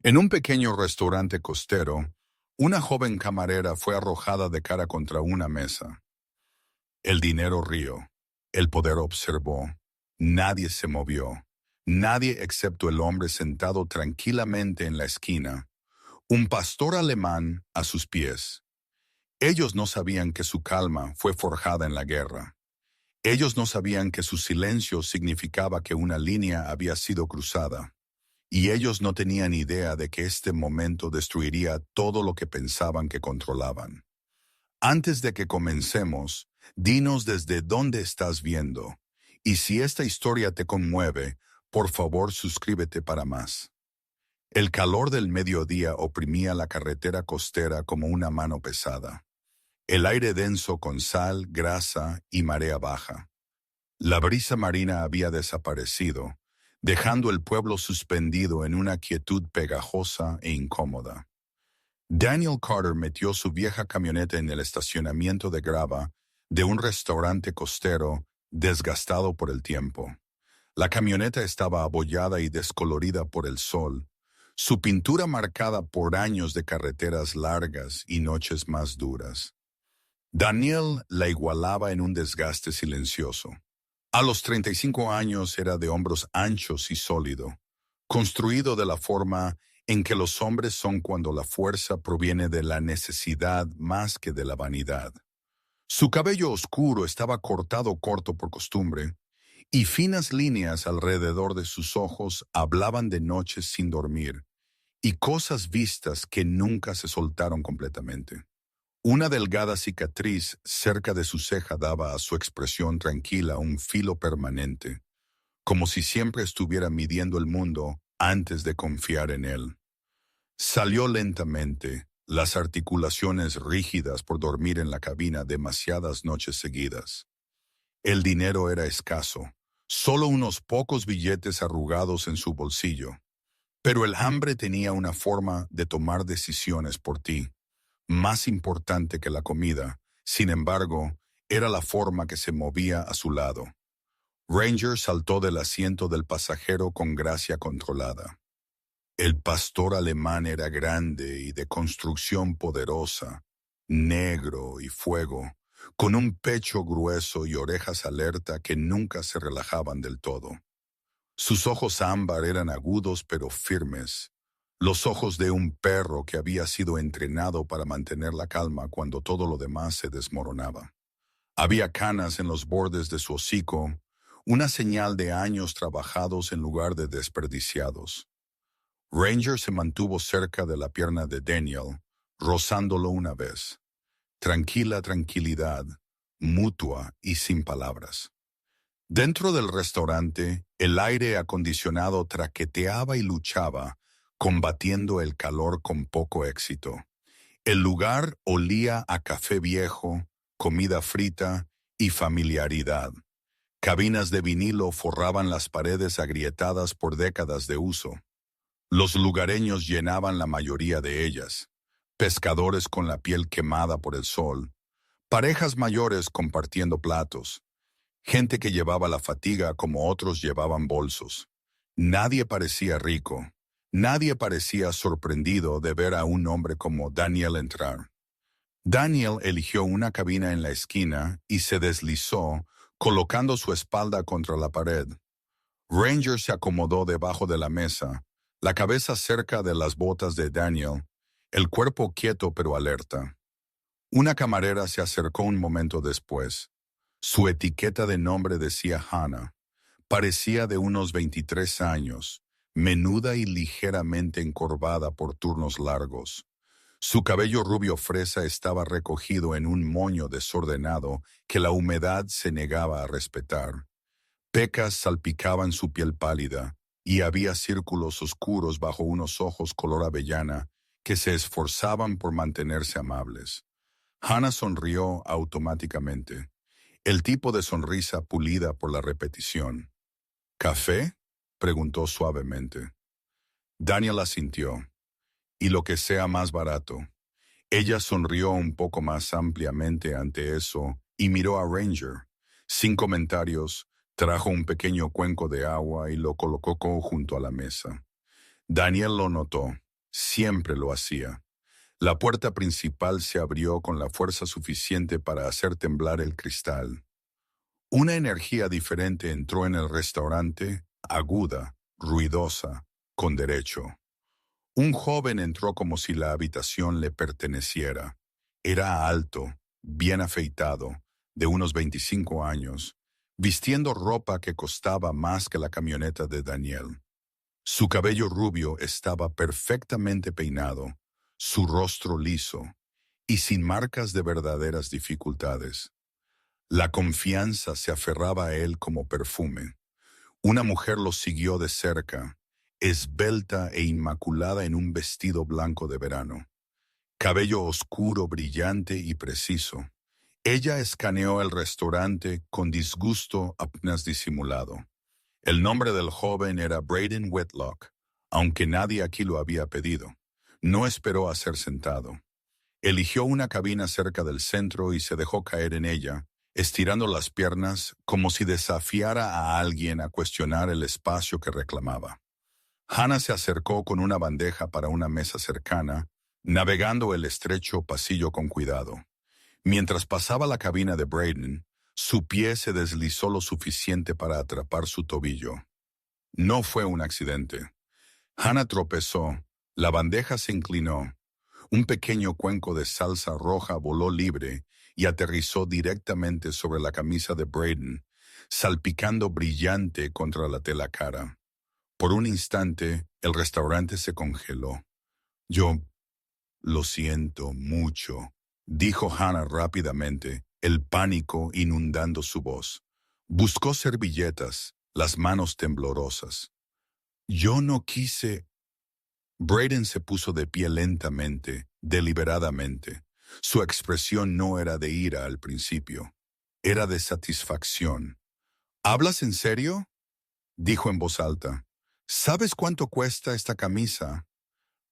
En un pequeño restaurante costero, una joven camarera fue arrojada de cara contra una mesa. El dinero rió, el poder observó. Nadie se movió. Nadie excepto el hombre sentado tranquilamente en la esquina, un pastor alemán a sus pies. Ellos no sabían que su calma fue forjada en la guerra. Ellos no sabían que su silencio significaba que una línea había sido cruzada. Y ellos no tenían idea de que este momento destruiría todo lo que pensaban que controlaban. Antes de que comencemos, dinos desde dónde estás viendo. Y si esta historia te conmueve, por favor suscríbete para más. El calor del mediodía oprimía la carretera costera como una mano pesada. El aire denso con sal, grasa y marea baja. La brisa marina había desaparecido, dejando el pueblo suspendido en una quietud pegajosa e incómoda. Daniel Carter metió su vieja camioneta en el estacionamiento de grava de un restaurante costero desgastado por el tiempo. La camioneta estaba abollada y descolorida por el sol, su pintura marcada por años de carreteras largas y noches más duras. Daniel la igualaba en un desgaste silencioso. A los 35 años era de hombros anchos y sólido, construido de la forma en que los hombres son cuando la fuerza proviene de la necesidad más que de la vanidad. Su cabello oscuro estaba cortado corto por costumbre, y finas líneas alrededor de sus ojos hablaban de noches sin dormir y cosas vistas que nunca se soltaron completamente. Una delgada cicatriz cerca de su ceja daba a su expresión tranquila un filo permanente, como si siempre estuviera midiendo el mundo antes de confiar en él. Salió lentamente, las articulaciones rígidas por dormir en la cabina demasiadas noches seguidas. El dinero era escaso, solo unos pocos billetes arrugados en su bolsillo, pero el hambre tenía una forma de tomar decisiones por ti. Más importante que la comida, sin embargo, era la forma que se movía a su lado. Ranger saltó del asiento del pasajero con gracia controlada. El pastor alemán era grande y de construcción poderosa, negro y fuego, con un pecho grueso y orejas alerta que nunca se relajaban del todo. Sus ojos ámbar eran agudos pero firmes, los ojos de un perro que había sido entrenado para mantener la calma cuando todo lo demás se desmoronaba. Había canas en los bordes de su hocico, una señal de años trabajados en lugar de desperdiciados. Ranger se mantuvo cerca de la pierna de Daniel, rozándolo una vez. Tranquila tranquilidad, mutua y sin palabras. Dentro del restaurante, el aire acondicionado traqueteaba y luchaba, combatiendo el calor con poco éxito. El lugar olía a café viejo, comida frita y familiaridad. Cabinas de vinilo forraban las paredes agrietadas por décadas de uso. Los lugareños llenaban la mayoría de ellas. Pescadores con la piel quemada por el sol. Parejas mayores compartiendo platos. Gente que llevaba la fatiga como otros llevaban bolsos. Nadie parecía rico. Nadie parecía sorprendido de ver a un hombre como Daniel entrar. Daniel eligió una cabina en la esquina y se deslizó, colocando su espalda contra la pared. Ranger se acomodó debajo de la mesa, la cabeza cerca de las botas de Daniel, el cuerpo quieto pero alerta. Una camarera se acercó un momento después. Su etiqueta de nombre decía Hannah. Parecía de unos 23 años, menuda y ligeramente encorvada por turnos largos. Su cabello rubio fresa estaba recogido en un moño desordenado que la humedad se negaba a respetar. Pecas salpicaban su piel pálida, y había círculos oscuros bajo unos ojos color avellana que se esforzaban por mantenerse amables. Hannah sonrió automáticamente, el tipo de sonrisa pulida por la repetición. ¿Café?, preguntó suavemente. Daniel asintió. Y lo que sea más barato. Ella sonrió un poco más ampliamente ante eso y miró a Ranger. Sin comentarios, trajo un pequeño cuenco de agua y lo colocó junto a la mesa. Daniel lo notó. Siempre lo hacía. La puerta principal se abrió con la fuerza suficiente para hacer temblar el cristal. Una energía diferente entró en el restaurante, aguda, ruidosa, con derecho. Un joven entró como si la habitación le perteneciera. Era alto, bien afeitado, de unos 25 años, vistiendo ropa que costaba más que la camioneta de Daniel. Su cabello rubio estaba perfectamente peinado, su rostro liso y sin marcas de verdaderas dificultades. La confianza se aferraba a él como perfume. Una mujer lo siguió de cerca, esbelta e inmaculada en un vestido blanco de verano. Cabello oscuro, brillante y preciso. Ella escaneó el restaurante con disgusto apenas disimulado. El nombre del joven era Braden Whitlock, aunque nadie aquí lo había pedido. No esperó a ser sentado. Eligió una cabina cerca del centro y se dejó caer en ella, estirando las piernas como si desafiara a alguien a cuestionar el espacio que reclamaba. Hannah se acercó con una bandeja para una mesa cercana, navegando el estrecho pasillo con cuidado. Mientras pasaba la cabina de Braden, su pie se deslizó lo suficiente para atrapar su tobillo. No fue un accidente. Hannah tropezó, la bandeja se inclinó, un pequeño cuenco de salsa roja voló libre y aterrizó directamente sobre la camisa de Braden, salpicando brillante contra la tela cara. Por un instante, el restaurante se congeló. Yo lo siento mucho, dijo Hannah rápidamente, el pánico inundando su voz. Buscó servilletas, las manos temblorosas. Yo no quise. Braden se puso de pie lentamente, deliberadamente. Su expresión no era de ira al principio, era de satisfacción. ¿Hablas en serio?, dijo en voz alta. ¿Sabes cuánto cuesta esta camisa?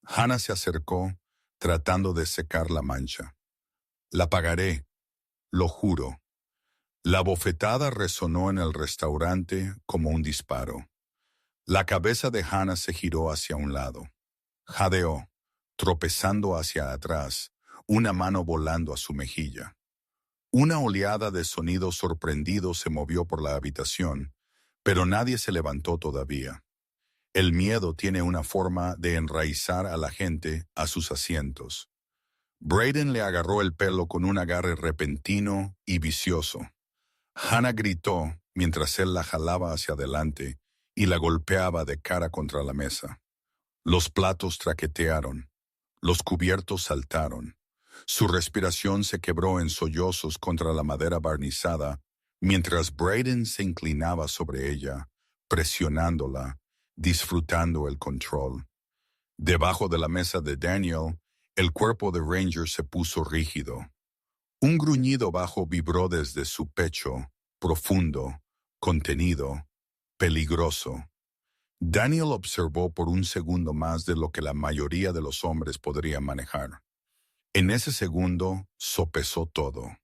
Hannah se acercó, tratando de secar la mancha. La pagaré, lo juro. La bofetada resonó en el restaurante como un disparo. La cabeza de Hannah se giró hacia un lado. Jadeó, tropezando hacia atrás, una mano volando a su mejilla. Una oleada de sonidos sorprendidos se movió por la habitación, pero nadie se levantó todavía. El miedo tiene una forma de enraizar a la gente a sus asientos. Braden le agarró el pelo con un agarre repentino y vicioso. Hannah gritó mientras él la jalaba hacia adelante y la golpeaba de cara contra la mesa. Los platos traquetearon, los cubiertos saltaron. Su respiración se quebró en sollozos contra la madera barnizada, mientras Braden se inclinaba sobre ella, presionándola, disfrutando el control. Debajo de la mesa de Daniel, el cuerpo de Ranger se puso rígido. Un gruñido bajo vibró desde su pecho, profundo, contenido, peligroso. Daniel observó por un segundo más de lo que la mayoría de los hombres podrían manejar. En ese segundo sopesó todo.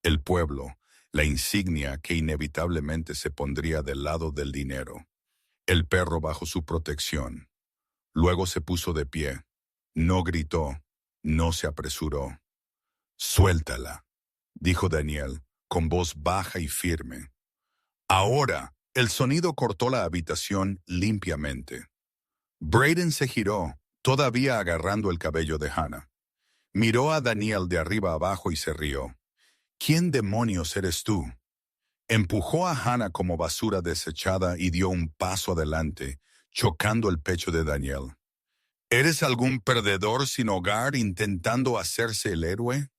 El pueblo, la insignia que inevitablemente se pondría del lado del dinero. El perro bajo su protección. Luego se puso de pie. No gritó, no se apresuró. «Suéltala», dijo Daniel, con voz baja y firme. Ahora, el sonido cortó la habitación limpiamente. Braden se giró, todavía agarrando el cabello de Hannah. Miró a Daniel de arriba abajo y se rió. «¿Quién demonios eres tú?». Empujó a Hannah como basura desechada y dio un paso adelante, chocando el pecho de Daniel. «¿Eres algún perdedor sin hogar intentando hacerse el héroe?».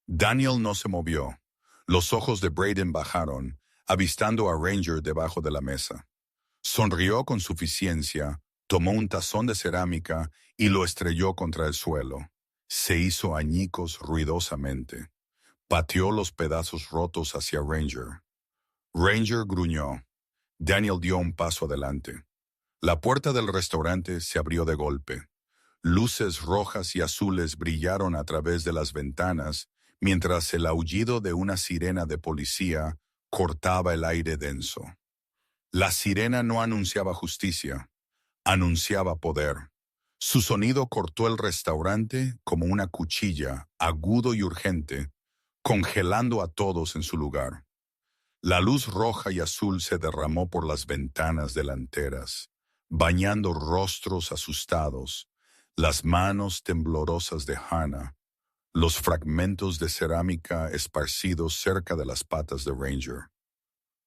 Daniel no se movió. Los ojos de Braden bajaron, avistando a Ranger debajo de la mesa. Sonrió con suficiencia, tomó un tazón de cerámica y lo estrelló contra el suelo. Se hizo añicos ruidosamente. Pateó los pedazos rotos hacia Ranger. Ranger gruñó. Daniel dio un paso adelante. La puerta del restaurante se abrió de golpe. Luces rojas y azules brillaron a través de las ventanas, mientras el aullido de una sirena de policía cortaba el aire denso. La sirena no anunciaba justicia, anunciaba poder. Su sonido cortó el restaurante como una cuchilla, agudo y urgente, congelando a todos en su lugar. La luz roja y azul se derramó por las ventanas delanteras, bañando rostros asustados, las manos temblorosas de Hannah, los fragmentos de cerámica esparcidos cerca de las patas de Ranger.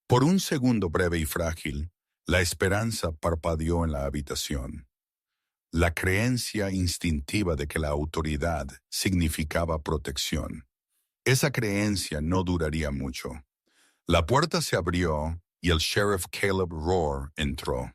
Por un segundo breve y frágil, la esperanza parpadeó en la habitación. La creencia instintiva de que la autoridad significaba protección. Esa creencia no duraría mucho. La puerta se abrió y el sheriff Caleb Rohr entró.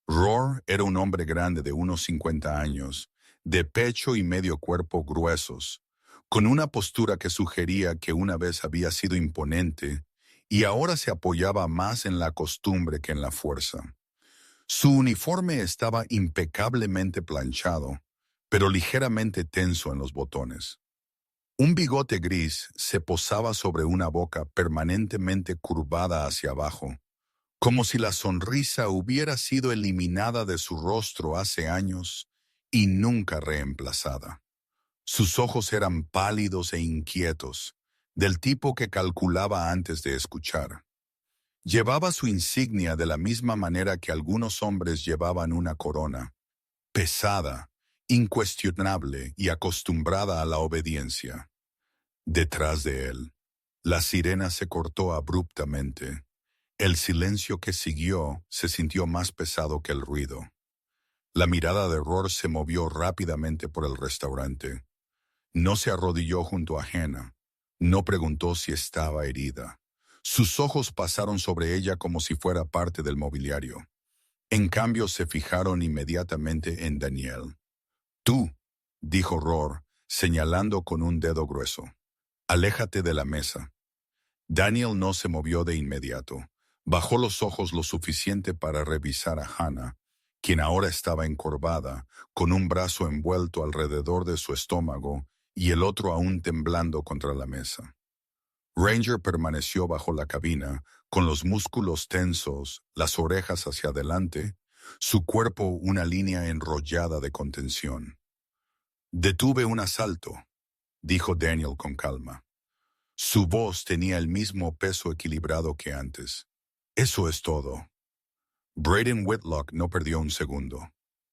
Rohr era un hombre grande de unos 50 años, de pecho y medio cuerpo gruesos, con una postura que sugería que una vez había sido imponente y ahora se apoyaba más en la costumbre que en la fuerza. Su uniforme estaba impecablemente planchado, pero ligeramente tenso en los botones. Un bigote gris se posaba sobre una boca permanentemente curvada hacia abajo, como si la sonrisa hubiera sido eliminada de su rostro hace años y nunca reemplazada. Sus ojos eran pálidos e inquietos, del tipo que calculaba antes de escuchar. Llevaba su insignia de la misma manera que algunos hombres llevaban una corona, pesada, incuestionable y acostumbrada a la obediencia. Detrás de él, la sirena se cortó abruptamente. El silencio que siguió se sintió más pesado que el ruido. La mirada de Rohr se movió rápidamente por el restaurante. No se arrodilló junto a Hannah. No preguntó si estaba herida. Sus ojos pasaron sobre ella como si fuera parte del mobiliario. En cambio, se fijaron inmediatamente en Daniel. «Tú», dijo Rohr, señalando con un dedo grueso. «Aléjate de la mesa». Daniel no se movió de inmediato. Bajó los ojos lo suficiente para revisar a Hannah, quien ahora estaba encorvada, con un brazo envuelto alrededor de su estómago y el otro aún temblando contra la mesa. Ranger permaneció bajo la cabina, con los músculos tensos, las orejas hacia adelante, su cuerpo una línea enrollada de contención. «Detuve un asalto», dijo Daniel con calma. Su voz tenía el mismo peso equilibrado que antes. «Eso es todo». Braden Whitlock no perdió un segundo.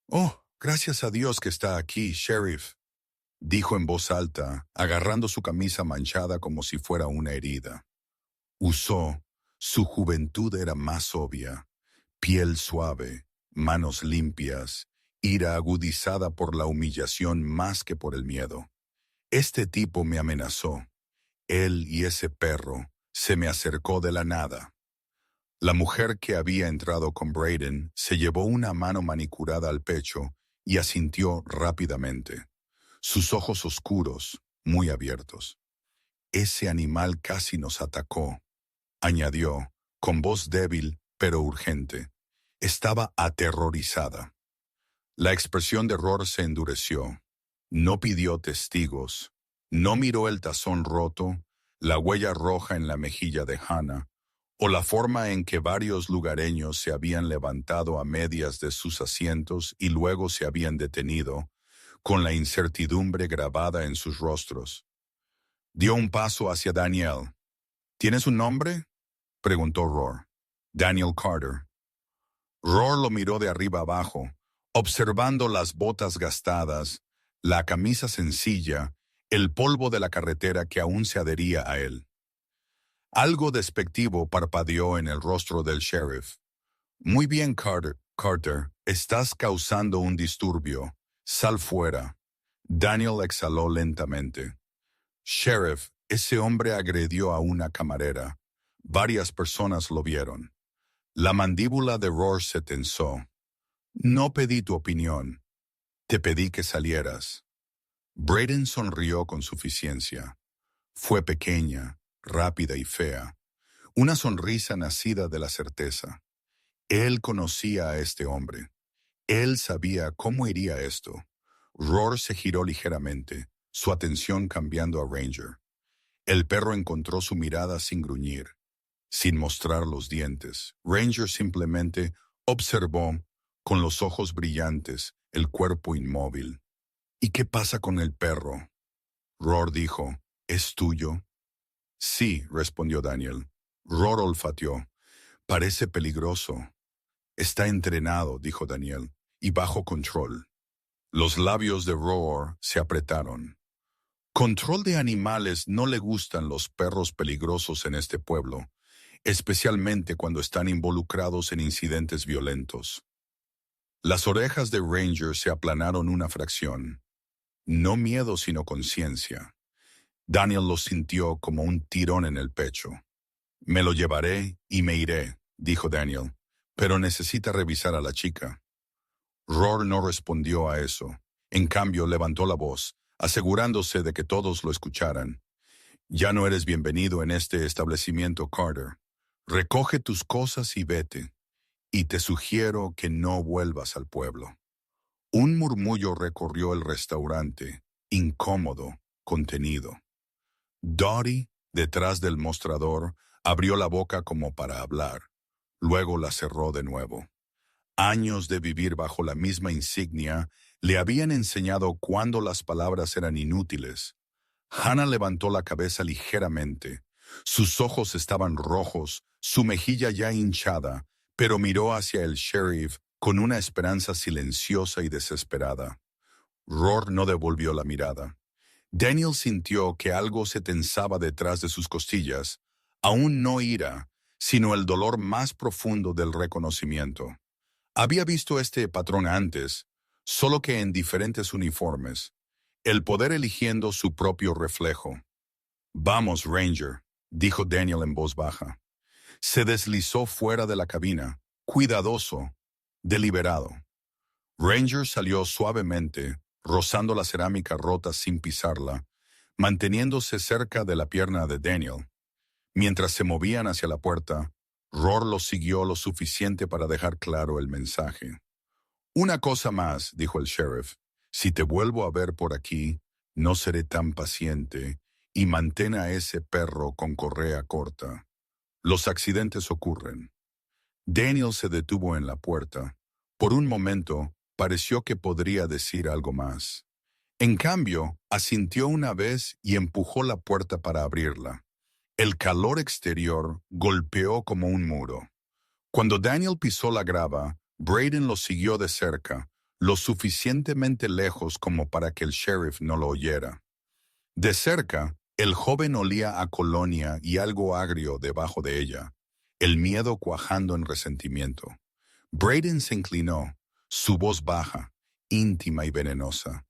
«Oh, gracias a Dios que está aquí, sheriff», dijo en voz alta, agarrando su camisa manchada como si fuera una herida. Su juventud era más obvia, piel suave, manos limpias, ira agudizada por la humillación más que por el miedo. «Este tipo me amenazó. Él y ese perro se me acercó de la nada». La mujer que había entrado con Braden se llevó una mano manicurada al pecho y asintió rápidamente, sus ojos oscuros, muy abiertos. «Ese animal casi nos atacó», añadió, con voz débil pero urgente. Estaba aterrorizada. La expresión de Rohr se endureció. No pidió testigos. No miró el tazón roto, la huella roja en la mejilla de Hannah, o la forma en que varios lugareños se habían levantado a medias de sus asientos y luego se habían detenido, con la incertidumbre grabada en sus rostros. Dio un paso hacia Daniel. «¿Tienes un nombre?», preguntó Rohr. «Daniel Carter». Rohr lo miró de arriba abajo, observando las botas gastadas, la camisa sencilla, el polvo de la carretera que aún se adhería a él. Algo despectivo parpadeó en el rostro del sheriff. «Muy bien, Carter, estás causando un disturbio. Sal fuera». Daniel exhaló lentamente. «Sheriff, ese hombre agredió a una camarera. Varias personas lo vieron». La mandíbula de Rohr se tensó. «No pedí tu opinión. Te pedí que salieras». Braden sonrió con suficiencia. Fue pequeña, rápida y fea. Una sonrisa nacida de la certeza. Él conocía a este hombre. Él sabía cómo iría esto. Rohr se giró ligeramente, su atención cambiando a Ranger. El perro encontró su mirada sin gruñir, sin mostrar los dientes. Ranger simplemente observó con los ojos brillantes, el cuerpo inmóvil. ¿Y qué pasa con el perro? Roar dijo, ¿es tuyo? Sí, respondió Daniel. Roar olfateó. Parece peligroso. Está entrenado, dijo Daniel, y bajo control. Los labios de Roar se apretaron. Control de animales no le gustan los perros peligrosos en este pueblo, especialmente cuando están involucrados en incidentes violentos. Las orejas de Ranger se aplanaron una fracción. No miedo, sino conciencia. Daniel lo sintió como un tirón en el pecho. Me lo llevaré y me iré, dijo Daniel, pero necesita revisar a la chica. Roar no respondió a eso. En cambio, levantó la voz, asegurándose de que todos lo escucharan. Ya no eres bienvenido en este establecimiento, Carter. Recoge tus cosas y vete. Y te sugiero que no vuelvas al pueblo. Un murmullo recorrió el restaurante, incómodo, contenido. Dottie, detrás del mostrador, abrió la boca como para hablar. Luego la cerró de nuevo. Años de vivir bajo la misma insignia le habían enseñado cuándo las palabras eran inútiles. Hannah levantó la cabeza ligeramente. Sus ojos estaban rojos, su mejilla ya hinchada, pero miró hacia el sheriff con una esperanza silenciosa y desesperada. Roar no devolvió la mirada. Daniel sintió que algo se tensaba detrás de sus costillas, aún no ira, sino el dolor más profundo del reconocimiento. Había visto este patrón antes, solo que en diferentes uniformes, el poder eligiendo su propio reflejo. Vamos, Ranger, dijo Daniel en voz baja. Se deslizó fuera de la cabina, cuidadoso, deliberado. Ranger salió suavemente, rozando la cerámica rota sin pisarla, manteniéndose cerca de la pierna de Daniel. Mientras se movían hacia la puerta, Roar lo siguió lo suficiente para dejar claro el mensaje. Una cosa más, dijo el sheriff. Si te vuelvo a ver por aquí, no seré tan paciente y mantén a ese perro con correa corta. Los accidentes ocurren. Daniel se detuvo en la puerta. Por un momento, pareció que podría decir algo más. En cambio, asintió una vez y empujó la puerta para abrirla. El calor exterior golpeó como un muro. Cuando Daniel pisó la grava, Braden lo siguió de cerca, lo suficientemente lejos como para que el sheriff no lo oyera. De cerca, el joven olía a colonia y algo agrio debajo de ella, el miedo cuajando en resentimiento. Braden se inclinó, su voz baja, íntima y venenosa.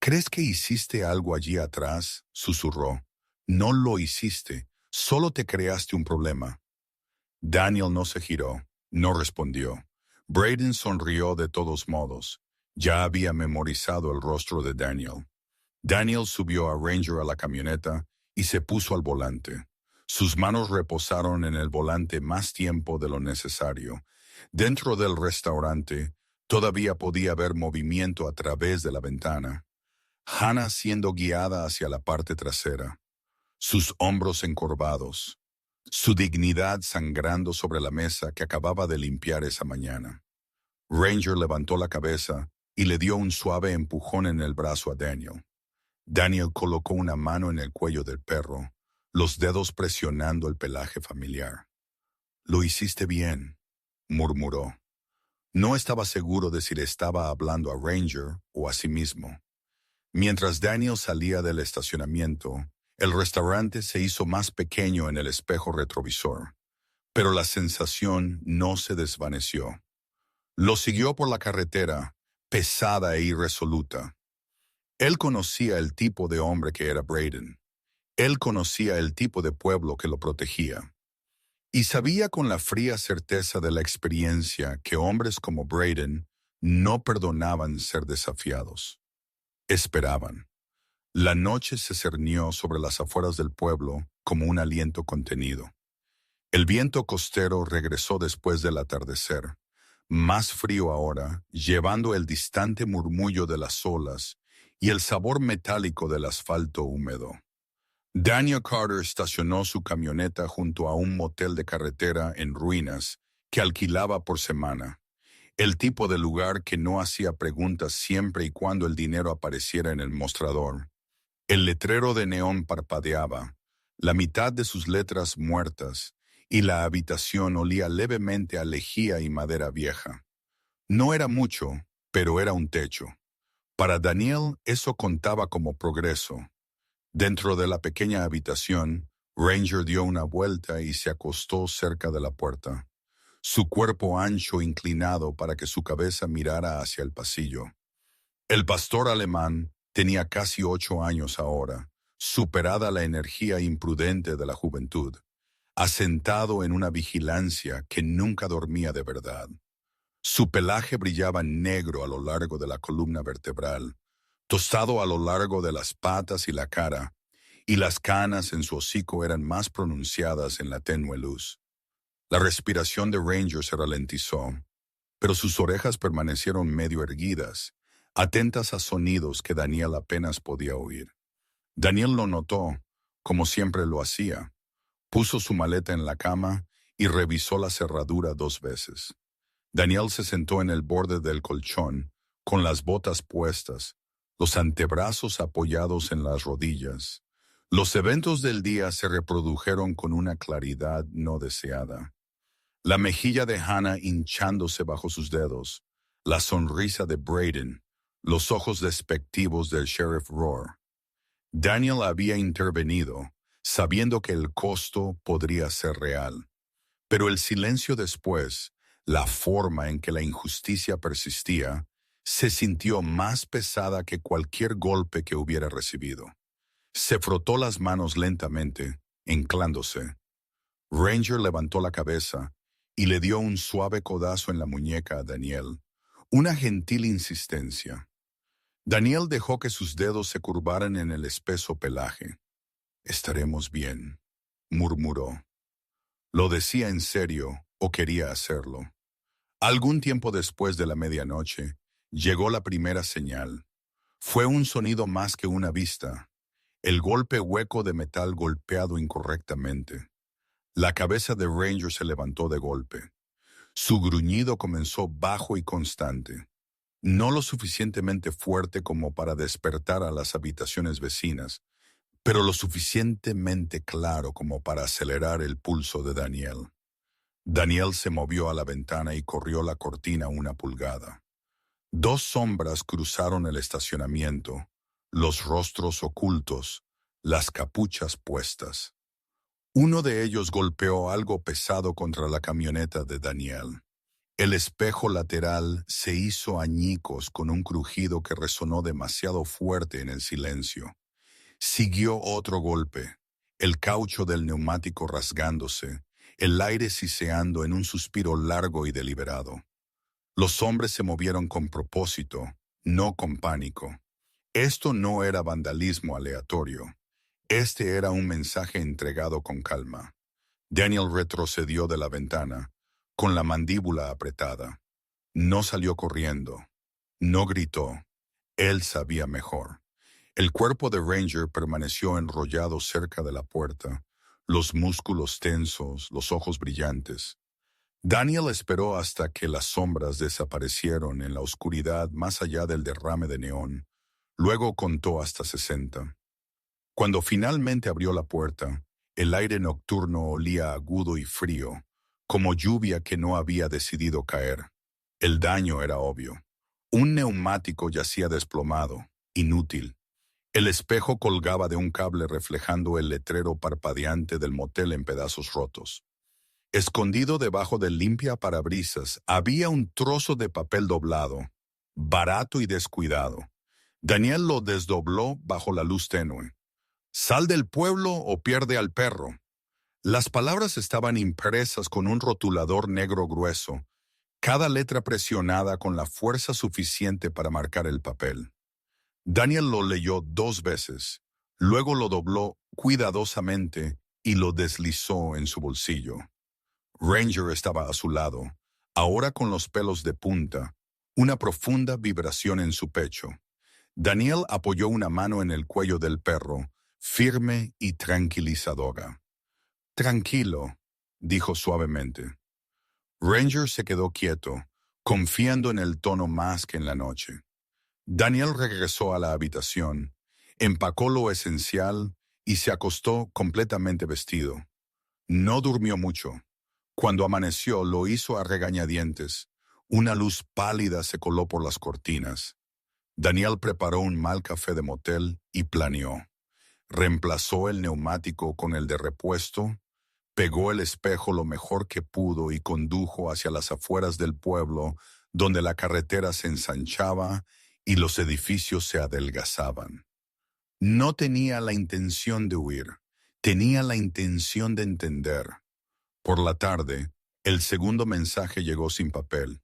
¿Crees que hiciste algo allí atrás?, susurró. No lo hiciste, solo te creaste un problema. Daniel no se giró, no respondió. Braden sonrió de todos modos. Ya había memorizado el rostro de Daniel. Daniel subió a Ranger a la camioneta y se puso al volante. Sus manos reposaron en el volante más tiempo de lo necesario. Dentro del restaurante, todavía podía ver movimiento a través de la ventana. Hannah siendo guiada hacia la parte trasera, sus hombros encorvados, su dignidad sangrando sobre la mesa que acababa de limpiar esa mañana. Ranger levantó la cabeza y le dio un suave empujón en el brazo a Daniel. Daniel colocó una mano en el cuello del perro, los dedos presionando el pelaje familiar. «Lo hiciste bien», murmuró. No estaba seguro de si le estaba hablando a Ranger o a sí mismo. Mientras Daniel salía del estacionamiento, el restaurante se hizo más pequeño en el espejo retrovisor, pero la sensación no se desvaneció. Lo siguió por la carretera, pesada e irresoluta. Él conocía el tipo de hombre que era Braden. Él conocía el tipo de pueblo que lo protegía. Y sabía con la fría certeza de la experiencia que hombres como Braden no perdonaban ser desafiados. Esperaban. La noche se cernió sobre las afueras del pueblo como un aliento contenido. El viento costero regresó después del atardecer, más frío ahora, llevando el distante murmullo de las olas y el sabor metálico del asfalto húmedo. Daniel Carter estacionó su camioneta junto a un motel de carretera en ruinas que alquilaba por semana. El tipo de lugar que no hacía preguntas siempre y cuando el dinero apareciera en el mostrador. El letrero de neón parpadeaba, la mitad de sus letras muertas, y la habitación olía levemente a lejía y madera vieja. No era mucho, pero era un techo. Para Daniel eso contaba como progreso. Dentro de la pequeña habitación, Ranger dio una vuelta y se acostó cerca de la puerta, su cuerpo ancho inclinado para que su cabeza mirara hacia el pasillo. El pastor alemán tenía casi 8 años ahora, superada la energía imprudente de la juventud, asentado en una vigilancia que nunca dormía de verdad. Su pelaje brillaba negro a lo largo de la columna vertebral, tostado a lo largo de las patas y la cara, y las canas en su hocico eran más pronunciadas en la tenue luz. La respiración de Ranger se ralentizó, pero sus orejas permanecieron medio erguidas, atentas a sonidos que Daniel apenas podía oír. Daniel lo notó, como siempre lo hacía. Puso su maleta en la cama y revisó la cerradura 2 veces. Daniel se sentó en el borde del colchón, con las botas puestas, los antebrazos apoyados en las rodillas. Los eventos del día se reprodujeron con una claridad no deseada. La mejilla de Hannah hinchándose bajo sus dedos, la sonrisa de Braden, los ojos despectivos del Sheriff Rohr. Daniel había intervenido, sabiendo que el costo podría ser real. Pero el silencio después, la forma en que la injusticia persistía, se sintió más pesada que cualquier golpe que hubiera recibido. Se frotó las manos lentamente, anclándose. Ranger levantó la cabeza y le dio un suave codazo en la muñeca a Daniel, una gentil insistencia. Daniel dejó que sus dedos se curvaran en el espeso pelaje. «Estaremos bien», murmuró. Lo decía en serio o quería hacerlo. Algún tiempo después de la medianoche, llegó la primera señal. Fue un sonido más que una vista, el golpe hueco de metal golpeado incorrectamente. La cabeza de Ranger se levantó de golpe. Su gruñido comenzó bajo y constante, no lo suficientemente fuerte como para despertar a las habitaciones vecinas, pero lo suficientemente claro como para acelerar el pulso de Daniel. Daniel se movió a la ventana y corrió la cortina 1 pulgada. 2 sombras cruzaron el estacionamiento, los rostros ocultos, las capuchas puestas. Uno de ellos golpeó algo pesado contra la camioneta de Daniel. El espejo lateral se hizo añicos con un crujido que resonó demasiado fuerte en el silencio. Siguió otro golpe, el caucho del neumático rasgándose, el aire siseando en un suspiro largo y deliberado. Los hombres se movieron con propósito, no con pánico. Esto no era vandalismo aleatorio. Este era un mensaje entregado con calma. Daniel retrocedió de la ventana, con la mandíbula apretada. No salió corriendo. No gritó. Él sabía mejor. El cuerpo de Ranger permaneció enrollado cerca de la puerta, los músculos tensos, los ojos brillantes. Daniel esperó hasta que las sombras desaparecieron en la oscuridad más allá del derrame de neón. Luego contó hasta 60. Cuando finalmente abrió la puerta, el aire nocturno olía agudo y frío, como lluvia que no había decidido caer. El daño era obvio. Un neumático yacía desplomado, inútil. El espejo colgaba de un cable reflejando el letrero parpadeante del motel en pedazos rotos. Escondido debajo del limpia parabrisas había un trozo de papel doblado, barato y descuidado. Daniel lo desdobló bajo la luz tenue. «Sal del pueblo o pierde al perro». Las palabras estaban impresas con un rotulador negro grueso, cada letra presionada con la fuerza suficiente para marcar el papel. Daniel lo leyó 2 veces, luego lo dobló cuidadosamente y lo deslizó en su bolsillo. Ranger estaba a su lado, ahora con los pelos de punta, una profunda vibración en su pecho. Daniel apoyó una mano en el cuello del perro, firme y tranquilizadora. «Tranquilo», dijo suavemente. Ranger se quedó quieto, confiando en el tono más que en la noche. Daniel regresó a la habitación, empacó lo esencial y se acostó completamente vestido. No durmió mucho. Cuando amaneció, lo hizo a regañadientes. Una luz pálida se coló por las cortinas. Daniel preparó un mal café de motel y planeó. Reemplazó el neumático con el de repuesto, pegó el espejo lo mejor que pudo y condujo hacia las afueras del pueblo, donde la carretera se ensanchaba y los edificios se adelgazaban. No tenía la intención de huir, tenía la intención de entender. Por la tarde, el segundo mensaje llegó sin papel.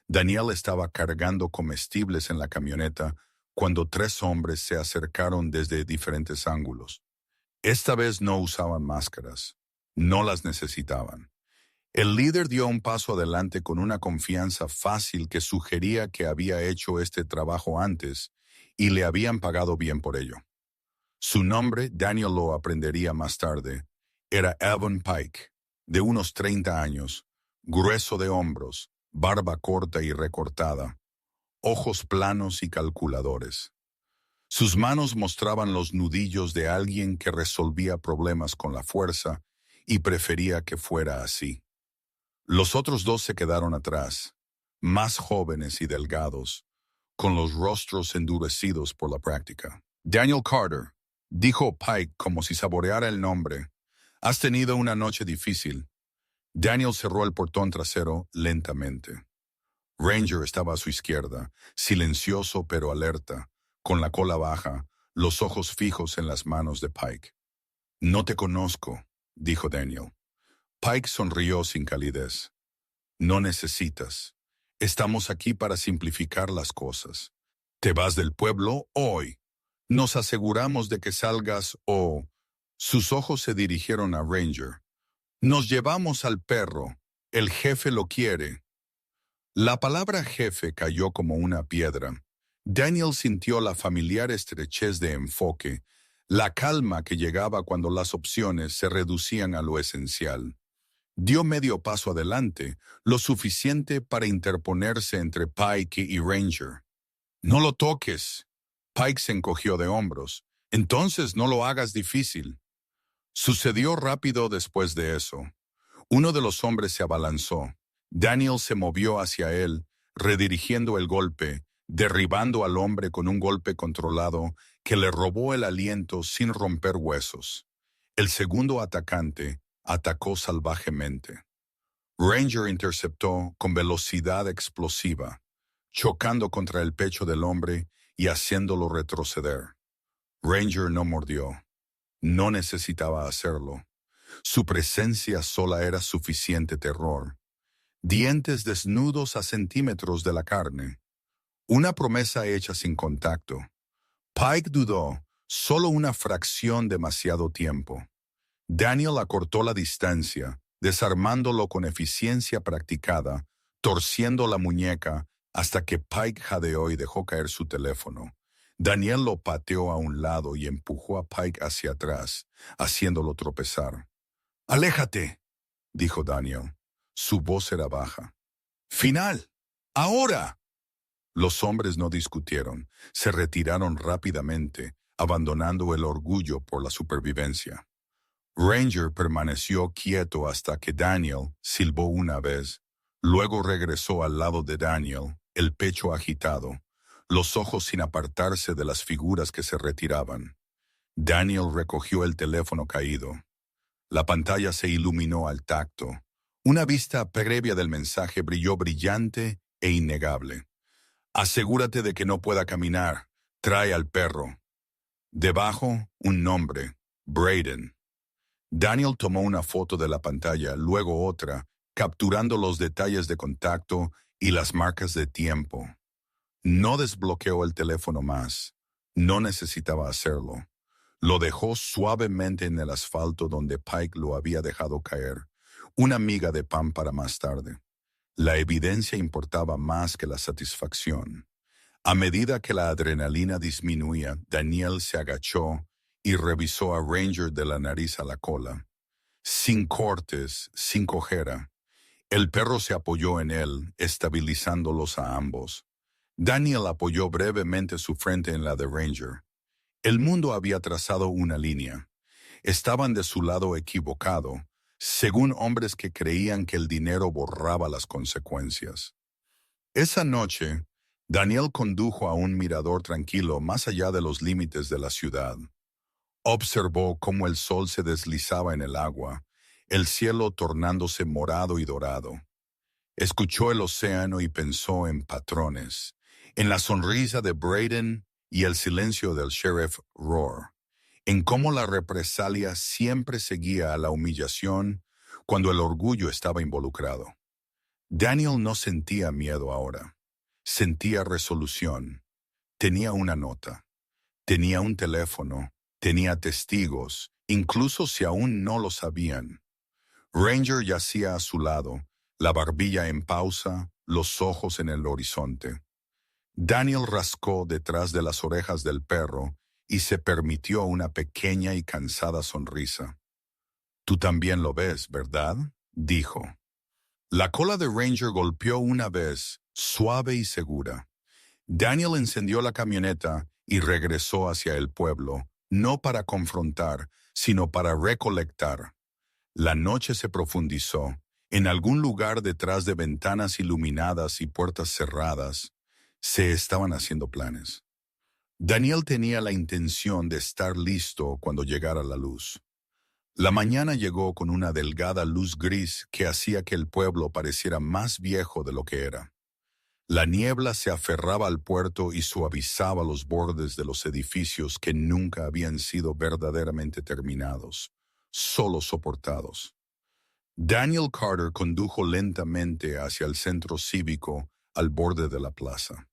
Daniel estaba cargando comestibles en la camioneta cuando 3 hombres se acercaron desde diferentes ángulos. Esta vez no usaban máscaras. No las necesitaban. El líder dio un paso adelante con una confianza fácil que sugería que había hecho este trabajo antes y le habían pagado bien por ello. Su nombre, Daniel lo aprendería más tarde, era Evan Pike, de unos 30 años, grueso de hombros, barba corta y recortada, ojos planos y calculadores. Sus manos mostraban los nudillos de alguien que resolvía problemas con la fuerza y prefería que fuera así. Los otros 2 se quedaron atrás, más jóvenes y delgados, con los rostros endurecidos por la práctica. Daniel Carter, dijo Pike como si saboreara el nombre. Has tenido una noche difícil. Daniel cerró el portón trasero lentamente. Ranger estaba a su izquierda, silencioso pero alerta, con la cola baja, los ojos fijos en las manos de Pike. No te conozco, dijo Daniel. Pike sonrió sin calidez. No necesitas. Estamos aquí para simplificar las cosas. Te vas del pueblo hoy. Nos aseguramos de que salgas o... Sus ojos se dirigieron a Ranger. Nos llevamos al perro. El jefe lo quiere. La palabra jefe cayó como una piedra. Daniel sintió la familiar estrechez de enfoque, la calma que llegaba cuando las opciones se reducían a lo esencial. Dio medio paso adelante, lo suficiente para interponerse entre Pike y Ranger. No lo toques. Pike se encogió de hombros. Entonces no lo hagas difícil. Sucedió rápido después de eso. Uno de los hombres se abalanzó. Daniel se movió hacia él, redirigiendo el golpe, derribando al hombre con un golpe controlado que le robó el aliento sin romper huesos. El segundo atacante atacó salvajemente. Ranger interceptó con velocidad explosiva, chocando contra el pecho del hombre y haciéndolo retroceder. Ranger no mordió. No necesitaba hacerlo. Su presencia sola era suficiente terror. Dientes desnudos a centímetros de la carne. Una promesa hecha sin contacto. Pike dudó, solo una fracción demasiado tiempo. Daniel acortó la distancia, desarmándolo con eficiencia practicada, torciendo la muñeca hasta que Pike jadeó y dejó caer su teléfono. Daniel lo pateó a un lado y empujó a Pike hacia atrás, haciéndolo tropezar. «¡Aléjate!», dijo Daniel. Su voz era baja. «¡Final! ¡Ahora!». Los hombres no discutieron, se retiraron rápidamente, abandonando el orgullo por la supervivencia. Ranger permaneció quieto hasta que Daniel silbó una vez. Luego regresó al lado de Daniel, el pecho agitado, los ojos sin apartarse de las figuras que se retiraban. Daniel recogió el teléfono caído. La pantalla se iluminó al tacto. Una vista previa del mensaje brilló brillante e innegable. «Asegúrate de que no pueda caminar. Trae al perro». Debajo, un nombre, Braden. Daniel tomó una foto de la pantalla, luego otra, capturando los detalles de contacto y las marcas de tiempo. No desbloqueó el teléfono más. No necesitaba hacerlo. Lo dejó suavemente en el asfalto donde Pike lo había dejado caer, una miga de pan para más tarde. La evidencia importaba más que la satisfacción. A medida que la adrenalina disminuía, Daniel se agachó y revisó a Ranger de la nariz a la cola. Sin cortes, sin cojera. El perro se apoyó en él, estabilizándolos a ambos. Daniel apoyó brevemente su frente en la de Ranger. El mundo había trazado una línea. Estaban de su lado equivocado, según hombres que creían que el dinero borraba las consecuencias. Esa noche, Daniel condujo a un mirador tranquilo más allá de los límites de la ciudad. Observó cómo el sol se deslizaba en el agua, el cielo tornándose morado y dorado. Escuchó el océano y pensó en patrones, en la sonrisa de Braden y el silencio del sheriff Roar, en cómo la represalia siempre seguía a la humillación cuando el orgullo estaba involucrado. Daniel no sentía miedo ahora, sentía resolución. Tenía una nota, tenía un teléfono, tenía testigos, incluso si aún no lo sabían. Ranger yacía a su lado, la barbilla en pausa, los ojos en el horizonte. Daniel rascó detrás de las orejas del perro y se permitió una pequeña y cansada sonrisa. «Tú también lo ves, ¿verdad?», dijo. La cola de Ranger golpeó una vez, suave y segura. Daniel encendió la camioneta y regresó hacia el pueblo, no para confrontar, sino para recolectar. La noche se profundizó. En algún lugar detrás de ventanas iluminadas y puertas cerradas, se estaban haciendo planes. Daniel tenía la intención de estar listo cuando llegara la luz. La mañana llegó con una delgada luz gris que hacía que el pueblo pareciera más viejo de lo que era. La niebla se aferraba al puerto y suavizaba los bordes de los edificios que nunca habían sido verdaderamente terminados, solo soportados. Daniel Carter condujo lentamente hacia el centro cívico al borde de la plaza.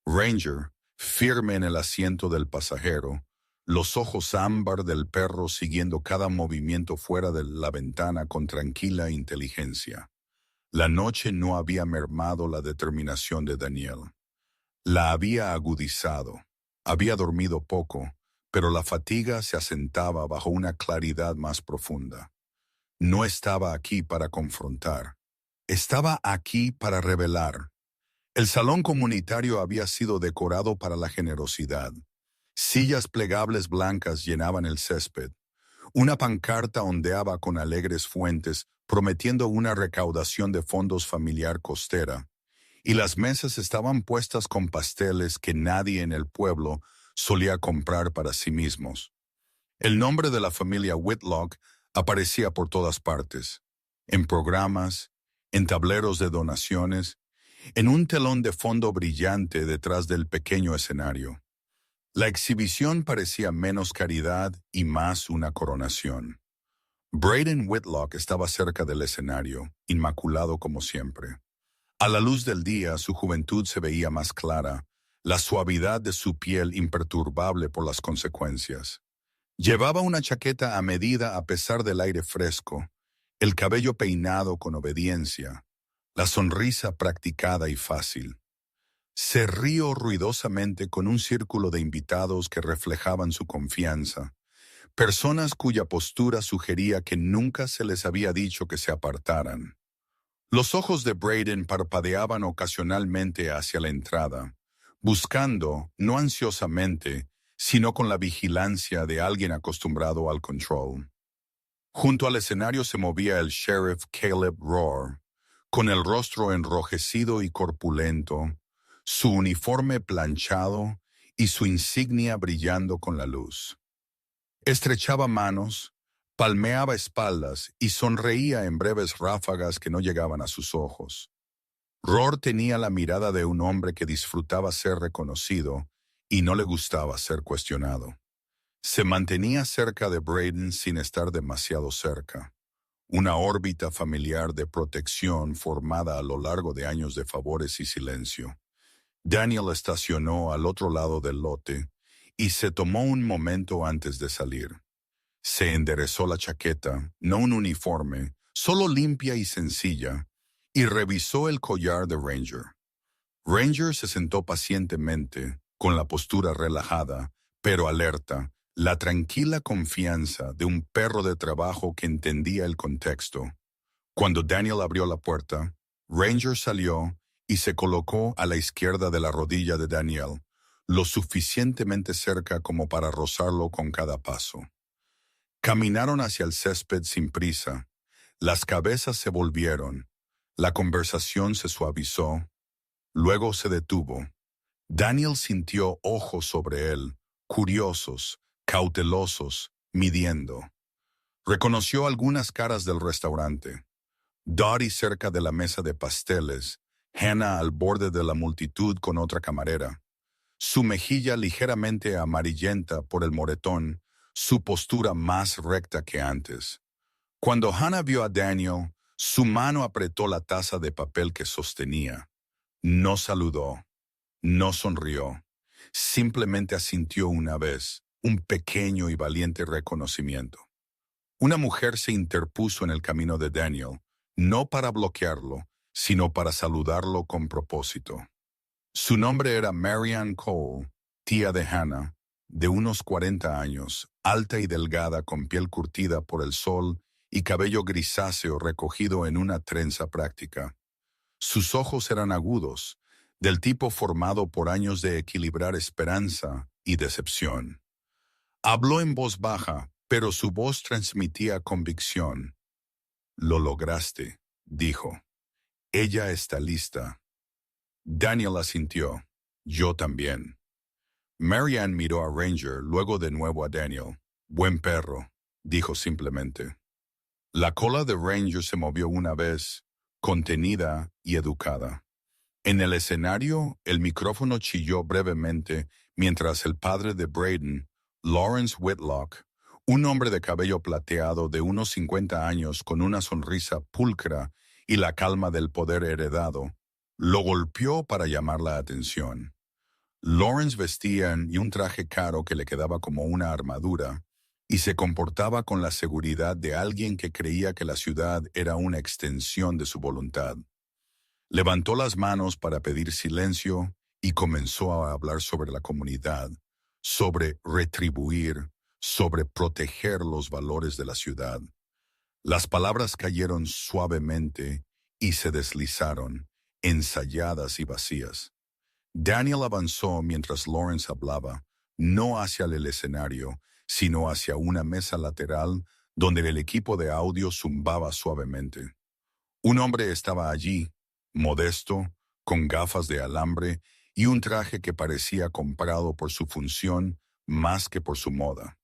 Ranger, firme en el asiento del pasajero, los ojos ámbar del perro siguiendo cada movimiento fuera de la ventana con tranquila inteligencia. La noche no había mermado la determinación de Daniel. La había agudizado. Había dormido poco, pero la fatiga se asentaba bajo una claridad más profunda. No estaba aquí para confrontar. Estaba aquí para revelar. El salón comunitario había sido decorado para la generosidad. Sillas plegables blancas llenaban el césped. Una pancarta ondeaba con alegres fuentes, prometiendo una recaudación de fondos familiar costera, y las mesas estaban puestas con pasteles que nadie en el pueblo solía comprar para sí mismos. El nombre de la familia Whitlock aparecía por todas partes, en programas, en tableros de donaciones, en un telón de fondo brillante detrás del pequeño escenario. La exhibición parecía menos caridad y más una coronación. Braden Whitlock estaba cerca del escenario, inmaculado como siempre. A la luz del día, su juventud se veía más clara, la suavidad de su piel imperturbable por las consecuencias. Llevaba una chaqueta a medida a pesar del aire fresco, el cabello peinado con obediencia, la sonrisa practicada y fácil. Se rió ruidosamente con un círculo de invitados que reflejaban su confianza, personas cuya postura sugería que nunca se les había dicho que se apartaran. Los ojos de Braden parpadeaban ocasionalmente hacia la entrada, buscando, no ansiosamente, sino con la vigilancia de alguien acostumbrado al control. Junto al escenario se movía el sheriff Caleb Roar, con el rostro enrojecido y corpulento, su uniforme planchado y su insignia brillando con la luz. Estrechaba manos, palmeaba espaldas y sonreía en breves ráfagas que no llegaban a sus ojos. Roar tenía la mirada de un hombre que disfrutaba ser reconocido y no le gustaba ser cuestionado. Se mantenía cerca de Braden sin estar demasiado cerca. Una órbita familiar de protección formada a lo largo de años de favores y silencio. Daniel estacionó al otro lado del lote y se tomó un momento antes de salir. Se enderezó la chaqueta, no un uniforme, solo limpia y sencilla, y revisó el collar de Ranger. Ranger se sentó pacientemente, con la postura relajada, pero alerta, la tranquila confianza de un perro de trabajo que entendía el contexto. Cuando Daniel abrió la puerta, Ranger salió y se colocó a la izquierda de la rodilla de Daniel, lo suficientemente cerca como para rozarlo con cada paso. Caminaron hacia el césped sin prisa. Las cabezas se volvieron. La conversación se suavizó. Luego se detuvo. Daniel sintió ojos sobre él, curiosos, cautelosos, midiendo. Reconoció algunas caras del restaurante. Dottie cerca de la mesa de pasteles, Hannah al borde de la multitud con otra camarera. Su mejilla ligeramente amarillenta por el moretón, su postura más recta que antes. Cuando Hannah vio a Daniel, su mano apretó la taza de papel que sostenía. No saludó, no sonrió, simplemente asintió una vez, un pequeño y valiente reconocimiento. Una mujer se interpuso en el camino de Daniel, no para bloquearlo, sino para saludarlo con propósito. Su nombre era Marianne Cole, tía de Hannah, de unos 40 años, alta y delgada con piel curtida por el sol y cabello grisáceo recogido en una trenza práctica. Sus ojos eran agudos, del tipo formado por años de equilibrar esperanza y decepción. Habló en voz baja, pero su voz transmitía convicción. «Lo lograste», dijo. «Ella está lista». Daniel asintió. «Yo también». Marianne miró a Ranger, luego de nuevo a Daniel. «Buen perro», dijo simplemente. La cola de Ranger se movió una vez, contenida y educada. En el escenario, el micrófono chilló brevemente mientras el padre de Braden, Lawrence Whitlock, un hombre de cabello plateado de unos 50 años con una sonrisa pulcra y la calma del poder heredado, lo golpeó para llamar la atención. Lawrence vestía un traje caro que le quedaba como una armadura y se comportaba con la seguridad de alguien que creía que la ciudad era una extensión de su voluntad. Levantó las manos para pedir silencio y comenzó a hablar sobre la comunidad, sobre retribuir, sobre proteger los valores de la ciudad. Las palabras cayeron suavemente y se deslizaron, ensayadas y vacías. Daniel avanzó mientras Lawrence hablaba, no hacia el escenario, sino hacia una mesa lateral donde el equipo de audio zumbaba suavemente. Un hombre estaba allí, modesto, con gafas de alambre y un traje que parecía comprado por su función más que por su moda.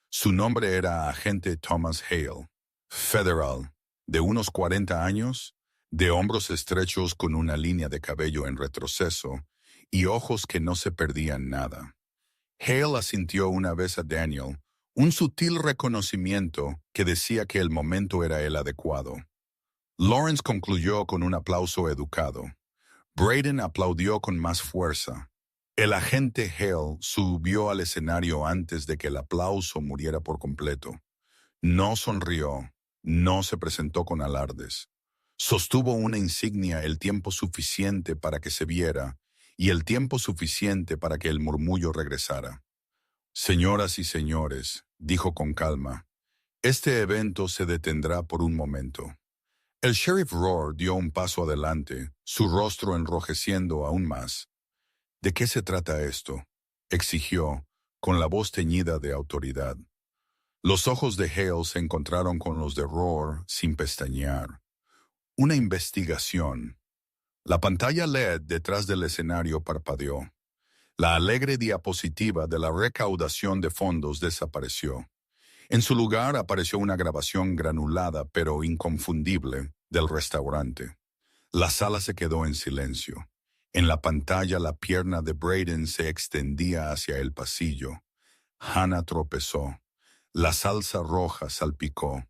Su nombre era agente Thomas Hale, federal, de unos 40 años, de hombros estrechos con una línea de cabello en retroceso y ojos que no se perdían nada. Hale asintió una vez a Daniel, un sutil reconocimiento que decía que el momento era el adecuado. Lawrence concluyó con un aplauso educado. Braden aplaudió con más fuerza. El agente Hale subió al escenario antes de que el aplauso muriera por completo. No sonrió, no se presentó con alardes. Sostuvo una insignia el tiempo suficiente para que se viera y el tiempo suficiente para que el murmullo regresara. «Señoras y señores», dijo con calma, «este evento se detendrá por un momento». El sheriff Rohr dio un paso adelante, su rostro enrojeciendo aún más. «¿De qué se trata esto?», exigió, con la voz teñida de autoridad. Los ojos de Hale se encontraron con los de Rohr sin pestañear. «Una investigación». La pantalla LED detrás del escenario parpadeó. La alegre diapositiva de la recaudación de fondos desapareció. En su lugar apareció una grabación granulada pero inconfundible del restaurante. La sala se quedó en silencio. En la pantalla la pierna de Braden se extendía hacia el pasillo. Hannah tropezó. La salsa roja salpicó.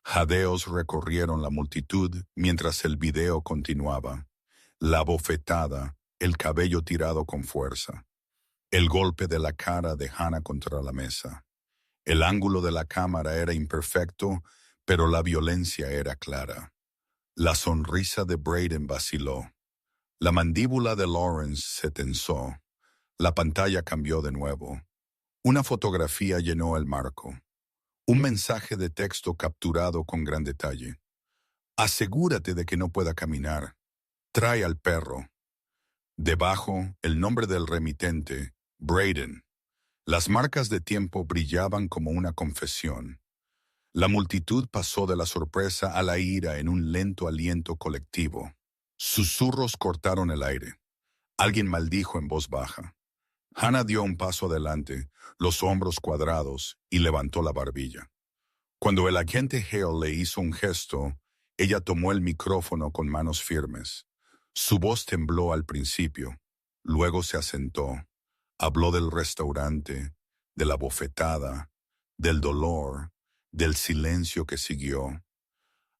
Jadeos recorrieron la multitud mientras el video continuaba. La bofetada, el cabello tirado con fuerza. El golpe de la cara de Hannah contra la mesa. El ángulo de la cámara era imperfecto, pero la violencia era clara. La sonrisa de Braden vaciló. La mandíbula de Lawrence se tensó. La pantalla cambió de nuevo. Una fotografía llenó el marco. Un mensaje de texto capturado con gran detalle. Asegúrate de que no pueda caminar. Trae al perro. Debajo, el nombre del remitente, Braden. Las marcas de tiempo brillaban como una confesión. La multitud pasó de la sorpresa a la ira en un lento aliento colectivo. Susurros cortaron el aire. Alguien maldijo en voz baja. Hannah dio un paso adelante, los hombros cuadrados, y levantó la barbilla. Cuando el agente Hale le hizo un gesto, ella tomó el micrófono con manos firmes. Su voz tembló al principio, luego se asentó. Habló del restaurante, de la bofetada, del dolor, del silencio que siguió.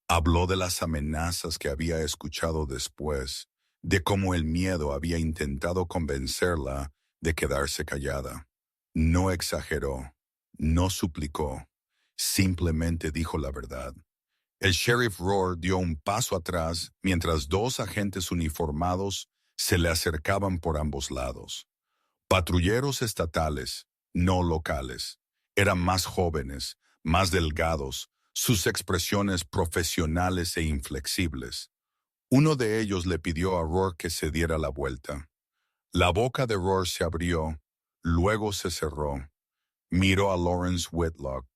Habló de las amenazas que había escuchado después, de cómo el miedo había intentado convencerla de quedarse callada. No exageró, no suplicó, simplemente dijo la verdad. El sheriff Rohr dio un paso atrás mientras dos agentes uniformados se le acercaban por ambos lados. Patrulleros estatales, no locales. Eran más jóvenes, más delgados, sus expresiones profesionales e inflexibles. Uno de ellos le pidió a Rohr que se diera la vuelta. La boca de Rohr se abrió, luego se cerró. Miró a Lawrence Whitlock.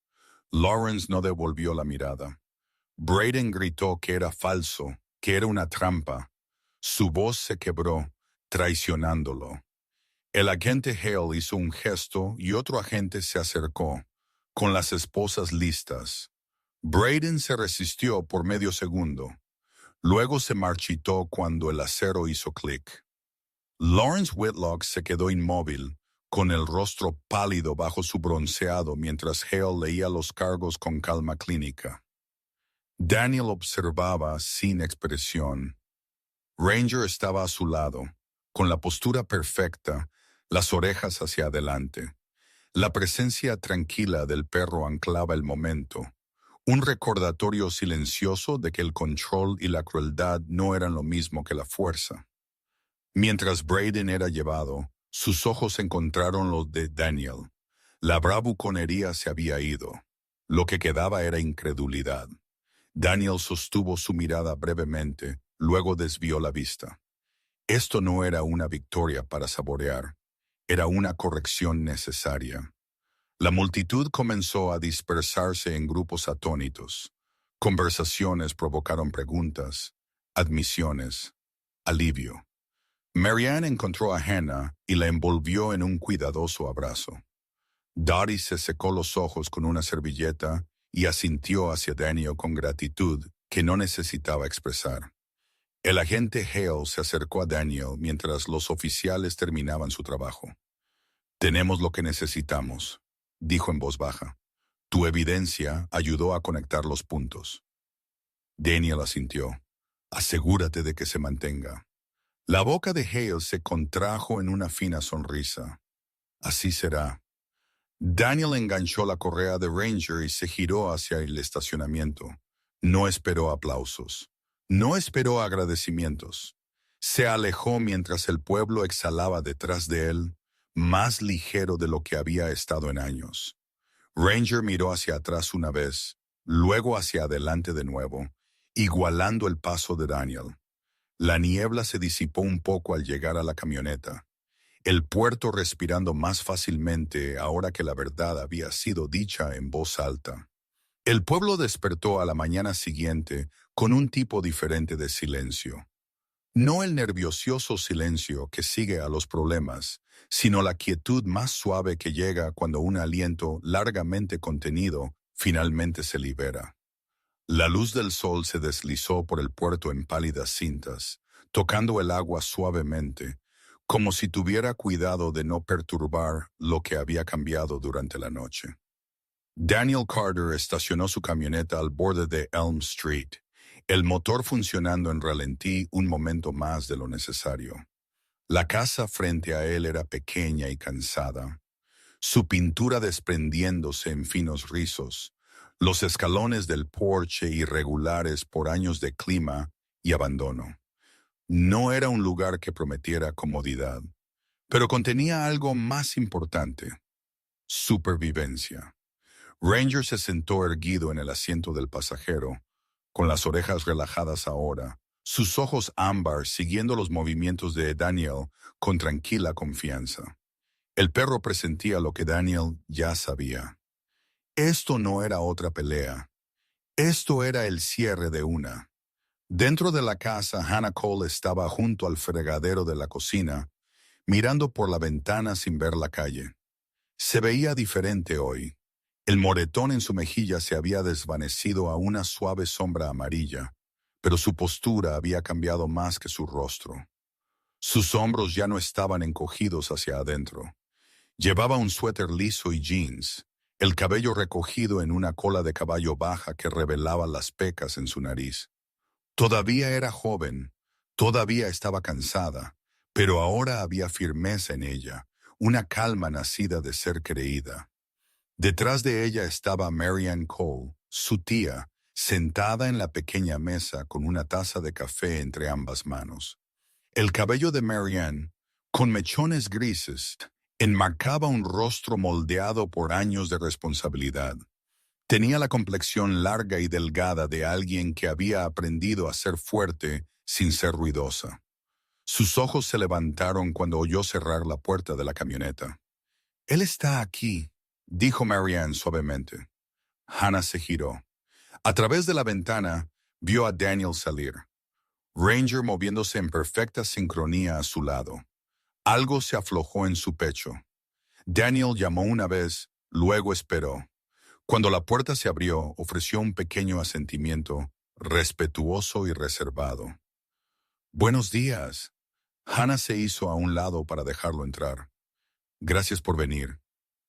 Lawrence no devolvió la mirada. Braden gritó que era falso, que era una trampa. Su voz se quebró, traicionándolo. El agente Hale hizo un gesto y otro agente se acercó, con las esposas listas. Braden se resistió por medio segundo. Luego se marchitó cuando el acero hizo clic. Lawrence Whitlock se quedó inmóvil, con el rostro pálido bajo su bronceado mientras Hale leía los cargos con calma clínica. Daniel observaba sin expresión. Ranger estaba a su lado, con la postura perfecta, las orejas hacia adelante. La presencia tranquila del perro anclaba el momento, un recordatorio silencioso de que el control y la crueldad no eran lo mismo que la fuerza. Mientras Braden era llevado, sus ojos encontraron los de Daniel. La bravuconería se había ido. Lo que quedaba era incredulidad. Daniel sostuvo su mirada brevemente, luego desvió la vista. Esto no era una victoria para saborear, era una corrección necesaria. La multitud comenzó a dispersarse en grupos atónitos. Conversaciones provocaron preguntas, admisiones, alivio. Marianne encontró a Hannah y la envolvió en un cuidadoso abrazo. Dottie se secó los ojos con una servilleta y asintió hacia Daniel con gratitud que no necesitaba expresar. El agente Hale se acercó a Daniel mientras los oficiales terminaban su trabajo. «Tenemos lo que necesitamos», dijo en voz baja. «Tu evidencia ayudó a conectar los puntos». Daniel asintió. «Asegúrate de que se mantenga». La boca de Hale se contrajo en una fina sonrisa. «Así será». Daniel enganchó la correa de Ranger y se giró hacia el estacionamiento. No esperó aplausos. No esperó agradecimientos. Se alejó mientras el pueblo exhalaba detrás de él, más ligero de lo que había estado en años. Ranger miró hacia atrás una vez, luego hacia adelante de nuevo, igualando el paso de Daniel. La niebla se disipó un poco al llegar a la camioneta. El puerto respirando más fácilmente ahora que la verdad había sido dicha en voz alta. El pueblo despertó a la mañana siguiente con un tipo diferente de silencio. No el nervioso silencio que sigue a los problemas, sino la quietud más suave que llega cuando un aliento largamente contenido finalmente se libera. La luz del sol se deslizó por el puerto en pálidas cintas, tocando el agua suavemente, como si tuviera cuidado de no perturbar lo que había cambiado durante la noche. Daniel Carter estacionó su camioneta al borde de Elm Street, el motor funcionando en ralentí un momento más de lo necesario. La casa frente a él era pequeña y cansada, su pintura desprendiéndose en finos rizos, los escalones del porche irregulares por años de clima y abandono. No era un lugar que prometiera comodidad, pero contenía algo más importante: supervivencia. Ranger se sentó erguido en el asiento del pasajero, con las orejas relajadas ahora, sus ojos ámbar siguiendo los movimientos de Daniel con tranquila confianza. El perro presentía lo que Daniel ya sabía. Esto no era otra pelea. Esto era el cierre de una. Dentro de la casa, Hannah Cole estaba junto al fregadero de la cocina, mirando por la ventana sin ver la calle. Se veía diferente hoy. El moretón en su mejilla se había desvanecido a una suave sombra amarilla, pero su postura había cambiado más que su rostro. Sus hombros ya no estaban encogidos hacia adentro. Llevaba un suéter liso y jeans, el cabello recogido en una cola de caballo baja que revelaba las pecas en su nariz. Todavía era joven, todavía estaba cansada, pero ahora había firmeza en ella, una calma nacida de ser creída. Detrás de ella estaba Marianne Cole, su tía, sentada en la pequeña mesa con una taza de café entre ambas manos. El cabello de Marianne, con mechones grises, enmarcaba un rostro moldeado por años de responsabilidad. Tenía la complexión larga y delgada de alguien que había aprendido a ser fuerte sin ser ruidosa. Sus ojos se levantaron cuando oyó cerrar la puerta de la camioneta. «Él está aquí», dijo Marianne suavemente. Hannah se giró. A través de la ventana, vio a Daniel salir. Ranger moviéndose en perfecta sincronía a su lado. Algo se aflojó en su pecho. Daniel llamó una vez, luego esperó. Cuando la puerta se abrió, ofreció un pequeño asentimiento, respetuoso y reservado. «Buenos días». Hannah se hizo a un lado para dejarlo entrar. «Gracias por venir»,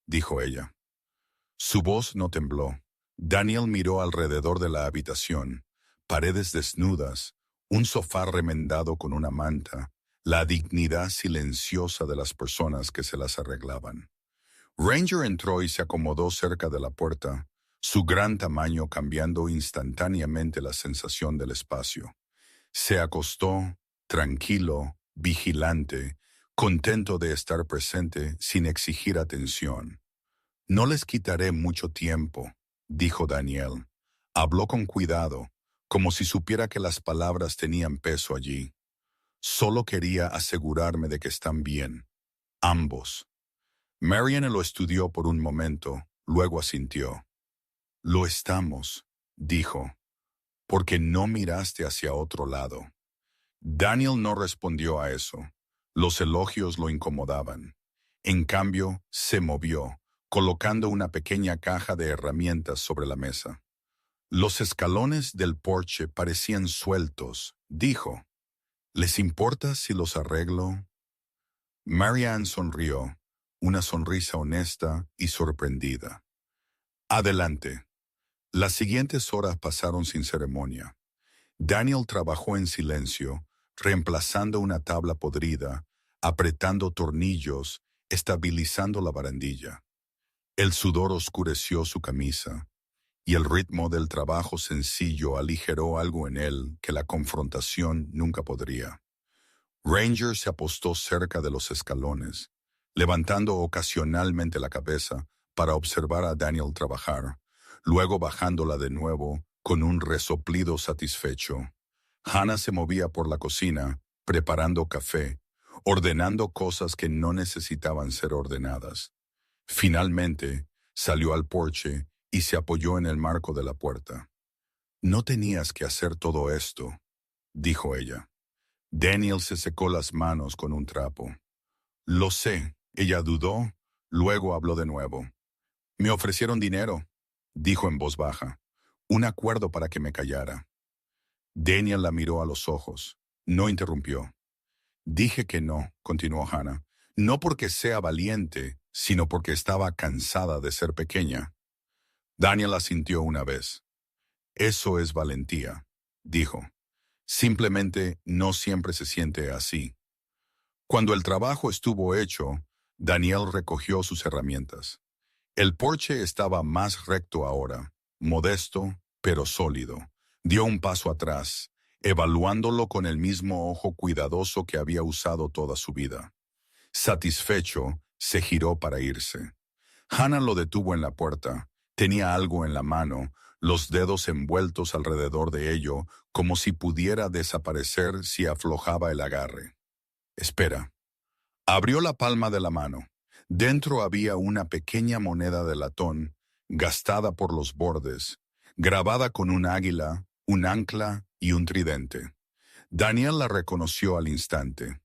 dijo ella. Su voz no tembló. Daniel miró alrededor de la habitación. Paredes desnudas, un sofá remendado con una manta, la dignidad silenciosa de las personas que se las arreglaban. Ranger entró y se acomodó cerca de la puerta, su gran tamaño cambiando instantáneamente la sensación del espacio. Se acostó, tranquilo, vigilante, contento de estar presente sin exigir atención. «No les quitaré mucho tiempo», dijo Daniel. Habló con cuidado, como si supiera que las palabras tenían peso allí. «Solo quería asegurarme de que están bien. Ambos». Marianne lo estudió por un momento, luego asintió. «Lo estamos», dijo, «porque no miraste hacia otro lado». Daniel no respondió a eso. Los elogios lo incomodaban. En cambio, se movió, colocando una pequeña caja de herramientas sobre la mesa. «Los escalones del porche parecían sueltos», dijo. «¿Les importa si los arreglo?» Marianne sonrió, una sonrisa honesta y sorprendida. «Adelante». Las siguientes horas pasaron sin ceremonia. Daniel trabajó en silencio, reemplazando una tabla podrida, apretando tornillos, estabilizando la barandilla. El sudor oscureció su camisa, y el ritmo del trabajo sencillo aligeró algo en él que la confrontación nunca podría. Ranger se apostó cerca de los escalones, levantando ocasionalmente la cabeza para observar a Daniel trabajar, luego bajándola de nuevo con un resoplido satisfecho. Hannah se movía por la cocina, preparando café, ordenando cosas que no necesitaban ser ordenadas. Finalmente, salió al porche y se apoyó en el marco de la puerta. «No tenías que hacer todo esto», dijo ella. Daniel se secó las manos con un trapo. «Lo sé», ella dudó, luego habló de nuevo. «Me ofrecieron dinero», dijo en voz baja, «un acuerdo para que me callara». Daniel la miró a los ojos. No interrumpió. «Dije que no», continuó Hannah, «no porque sea valiente, sino porque estaba cansada de ser pequeña». Daniel asintió una vez. «Eso es valentía», dijo. «Simplemente no siempre se siente así». Cuando el trabajo estuvo hecho, Daniel recogió sus herramientas. El porche estaba más recto ahora, modesto, pero sólido. Dio un paso atrás, evaluándolo con el mismo ojo cuidadoso que había usado toda su vida. Satisfecho, se giró para irse. Hannah lo detuvo en la puerta, Tenía algo en la mano, los dedos envueltos alrededor de ello, como si pudiera desaparecer si aflojaba el agarre. Espera. Abrió la palma de la mano. Dentro había una pequeña moneda de latón, gastada por los bordes, grabada con un águila, un ancla y un tridente. Daniel la reconoció al instante.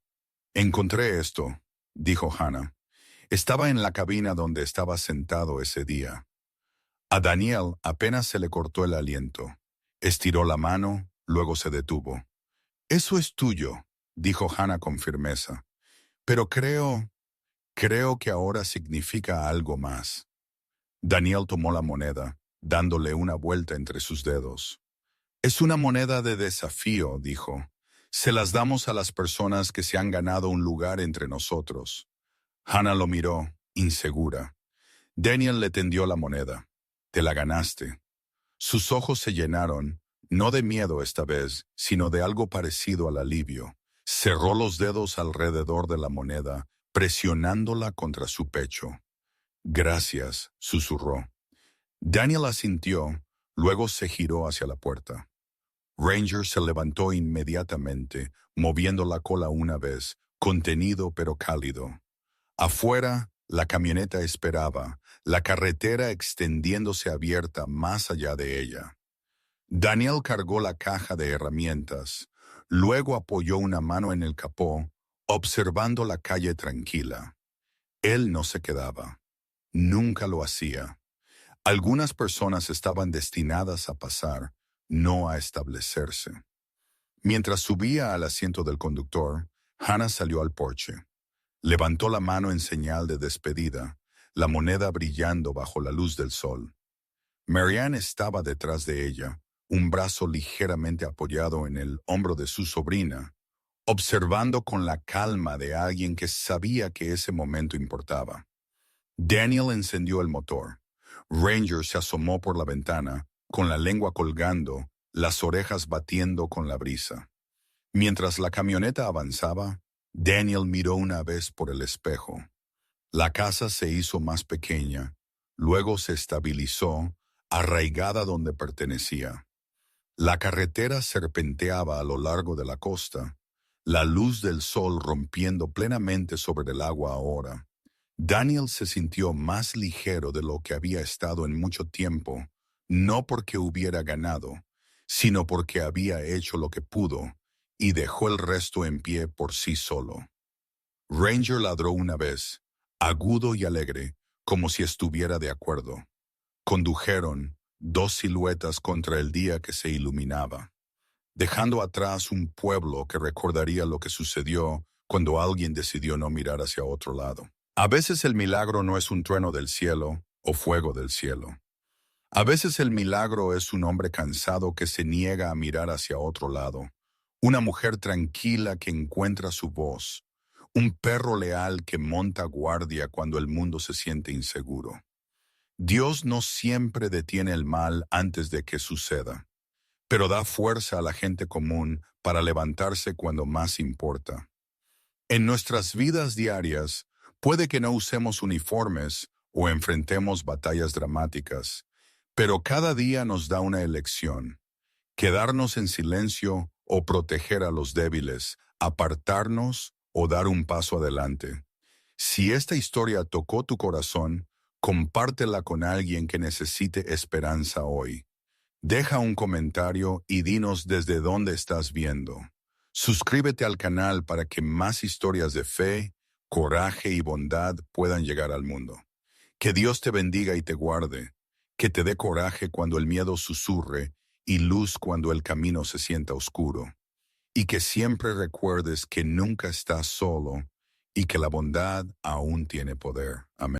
Encontré esto, dijo Hannah. Estaba en la cabina donde estaba sentado ese día. A Daniel apenas se le cortó el aliento. Estiró la mano, luego se detuvo. Eso es tuyo, dijo Hannah con firmeza. Pero creo que ahora significa algo más. Daniel tomó la moneda, dándole una vuelta entre sus dedos. Es una moneda de desafío, dijo. Se las damos a las personas que se han ganado un lugar entre nosotros. Hannah lo miró, insegura. Daniel le tendió la moneda. Te la ganaste. Sus ojos se llenaron, no de miedo esta vez, sino de algo parecido al alivio. Cerró los dedos alrededor de la moneda, presionándola contra su pecho. Gracias, susurró. Daniel asintió, luego se giró hacia la puerta. Ranger se levantó inmediatamente, moviendo la cola una vez, contenido pero cálido. Afuera, la camioneta esperaba, la carretera extendiéndose abierta más allá de ella. Daniel cargó la caja de herramientas, luego apoyó una mano en el capó, observando la calle tranquila. Él no se quedaba. Nunca lo hacía. Algunas personas estaban destinadas a pasar, no a establecerse. Mientras subía al asiento del conductor, Hannah salió al porche. Levantó la mano en señal de despedida, la moneda brillando bajo la luz del sol. Marianne estaba detrás de ella, un brazo ligeramente apoyado en el hombro de su sobrina, observando con la calma de alguien que sabía que ese momento importaba. Daniel encendió el motor. Ranger se asomó por la ventana, con la lengua colgando, las orejas batiendo con la brisa. Mientras la camioneta avanzaba, Daniel miró una vez por el espejo. La casa se hizo más pequeña, luego se estabilizó, arraigada donde pertenecía. La carretera serpenteaba a lo largo de la costa, la luz del sol rompiendo plenamente sobre el agua ahora. Daniel se sintió más ligero de lo que había estado en mucho tiempo, no porque hubiera ganado, sino porque había hecho lo que pudo y dejó el resto en pie por sí solo. Ranger ladró una vez, agudo y alegre, como si estuviera de acuerdo. Condujeron, dos siluetas contra el día que se iluminaba, dejando atrás un pueblo que recordaría lo que sucedió cuando alguien decidió no mirar hacia otro lado. A veces el milagro no es un trueno del cielo o fuego del cielo. A veces el milagro es un hombre cansado que se niega a mirar hacia otro lado, una mujer tranquila que encuentra su voz, un perro leal que monta guardia cuando el mundo se siente inseguro. Dios no siempre detiene el mal antes de que suceda, pero da fuerza a la gente común para levantarse cuando más importa. En nuestras vidas diarias, puede que no usemos uniformes o enfrentemos batallas dramáticas, pero cada día nos da una elección: quedarnos en silencio o proteger a los débiles, apartarnos o dar un paso adelante. Si esta historia tocó tu corazón, compártela con alguien que necesite esperanza hoy. Deja un comentario y dinos desde dónde estás viendo. Suscríbete al canal para que más historias de fe, coraje y bondad puedan llegar al mundo. Que Dios te bendiga y te guarde, que te dé coraje cuando el miedo susurre y luz cuando el camino se sienta oscuro. Y que siempre recuerdes que nunca estás solo y que la bondad aún tiene poder. Amén.